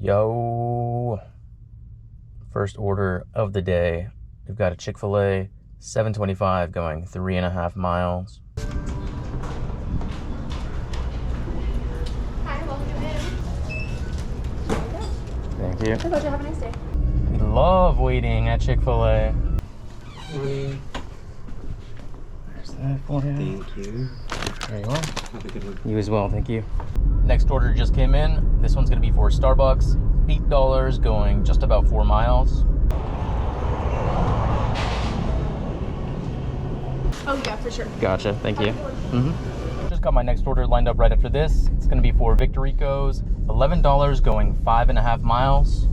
Yo, first order of the day. We've got a Chick-fil-A, $7.25 going 3.5 miles. Hi, welcome in. Thank you. Hello, have a nice day. We love waiting at Chick-fil-A. Morning. There's that for you. Thank you. There you are. Have a good one. You as well, thank you. Next order just came in. This one's gonna be for Starbucks. $8 going just about 4 miles. Oh yeah, for sure. Gotcha, thank you. Just got my next order lined up right after this. It's gonna be for Victorino's. $11 going 5.5 miles.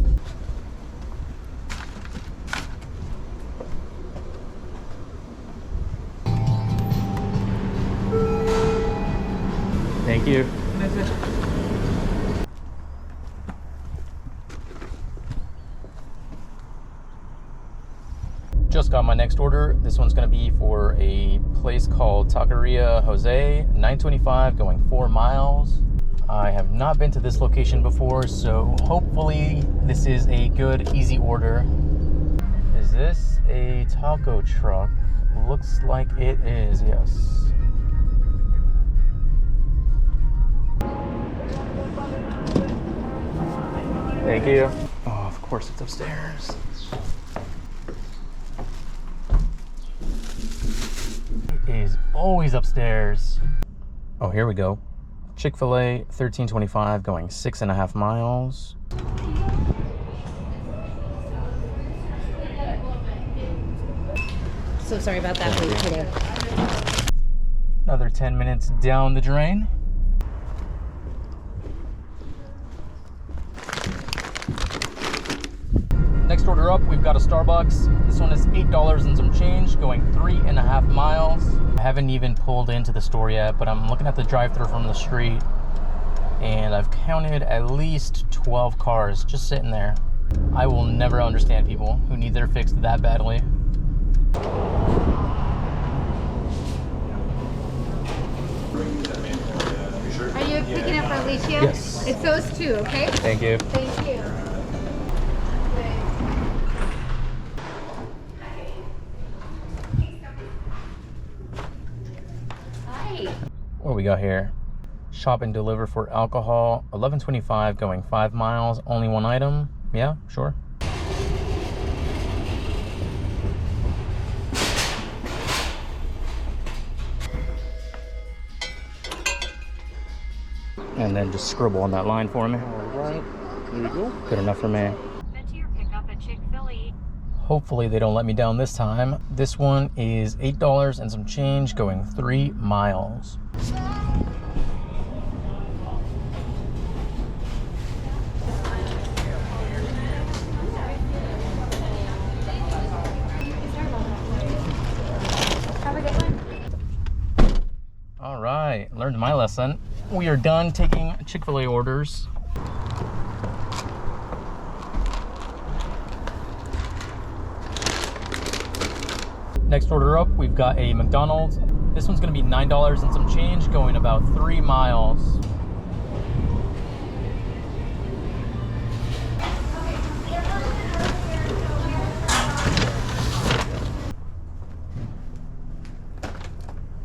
Thank you. Just got my next order. This one's gonna be for a place called Taqueria Jose, $9.25 going 4 miles. I have not been to this location before, so hopefully this is a good, easy order. Is this a taco truck? Looks like it is, yes. Thank you. Oh, of course it's upstairs. It is always upstairs. Oh, here we go. Chick-fil-A, $13.25 going 6.5 miles. So sorry about that wait today. Another 10 minutes down the drain. Next order up, we've got a Starbucks. This one is $8 and some change, going 3.5 miles. I haven't even pulled into the store yet, but I'm looking at the drive-thru from the street, and I've counted at least 12 cars just sitting there. I will never understand people who need their fixed that badly. Are you picking up for Alicia? Yes. It's those two, okay? Thank you. Thank you. Hi. What do we got here? Shop and deliver for alcohol, $11.25 going 5 miles, only one item. Yeah, sure. And then just scribble on that line for me. All right. There we go. Good enough for me. Enter your pickup at Chick-fil-A. Hopefully they don't let me down this time. This one is $8 and some change going 3 miles. Have a good one. All right, learned my lesson. We are done taking Chick-fil-A orders. Next order up, we've got a McDonald's. This one's gonna be $9 and some change, going about 3 miles.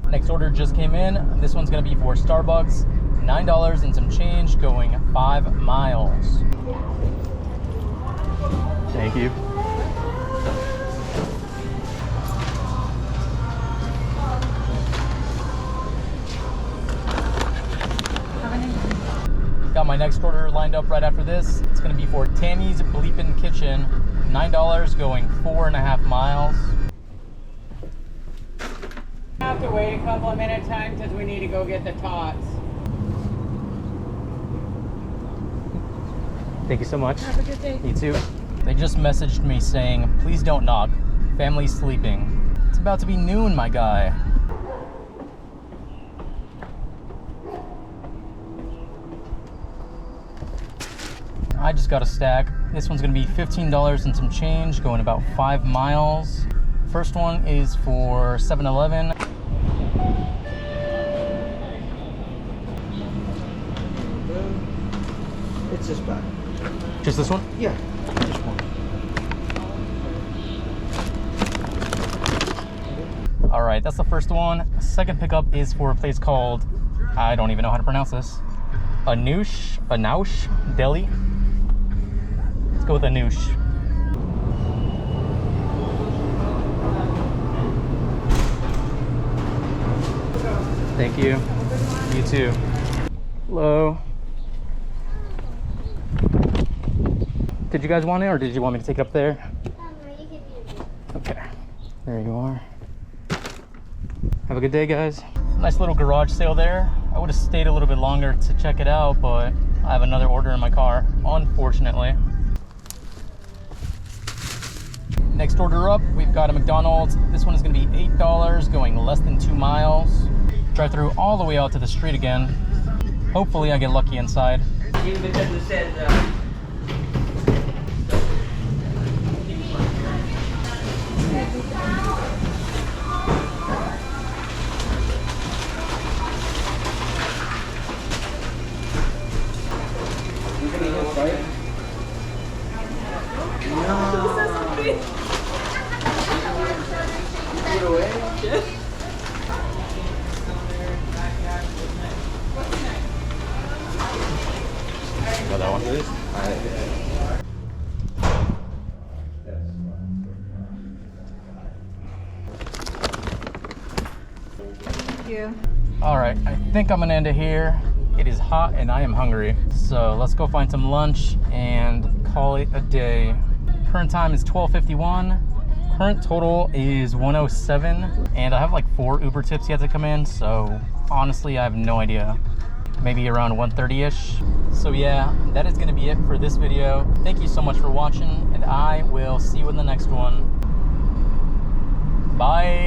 Next order just came in. This one's gonna be for Starbucks, $9 and some change, going 5 miles. Thank you. Got my next order lined up right after this. It's gonna be for Tammy's Bleepin' Kitchen, $9 going 4.5 miles. Have to wait a couple of minutes time because we need to go get the tots. Thank you so much. Have a good day. You too. They just messaged me saying, please don't knock. Family's sleeping. It's about to be noon, my guy. I just got a stack. This one's gonna be $15 and some change, going about 5 miles. First one is for 7-Eleven. It's just back. Just this one? Yeah, just one. All right, that's the first one. Second pickup is for a place called, I don't even know how to pronounce this. Anoush Deli. Let's go with Anoush. Thank you. You too. Hello. Did you guys want it, or did you want me to take it up there? Okay. There you are. Have a good day, guys. Nice little garage sale there. I would have stayed a little bit longer to check it out, but I have another order in my car, unfortunately. Next order up, we've got a McDonald's. This one is gonna be $8, going less than 2 miles. Drive through all the way out to the street again. Hopefully I get lucky inside. Got that one. Thank you. All right, I think I'm gonna end it here. It is hot and I am hungry. So let's go find some lunch and call it a day. Current time is 12:51. Current total is 107. And I have like 4 Uber tips yet to come in. So honestly, I have no idea. Maybe around 130-ish. So yeah, that is gonna be it for this video. Thank you so much for watching, and I will see you in the next one. Bye.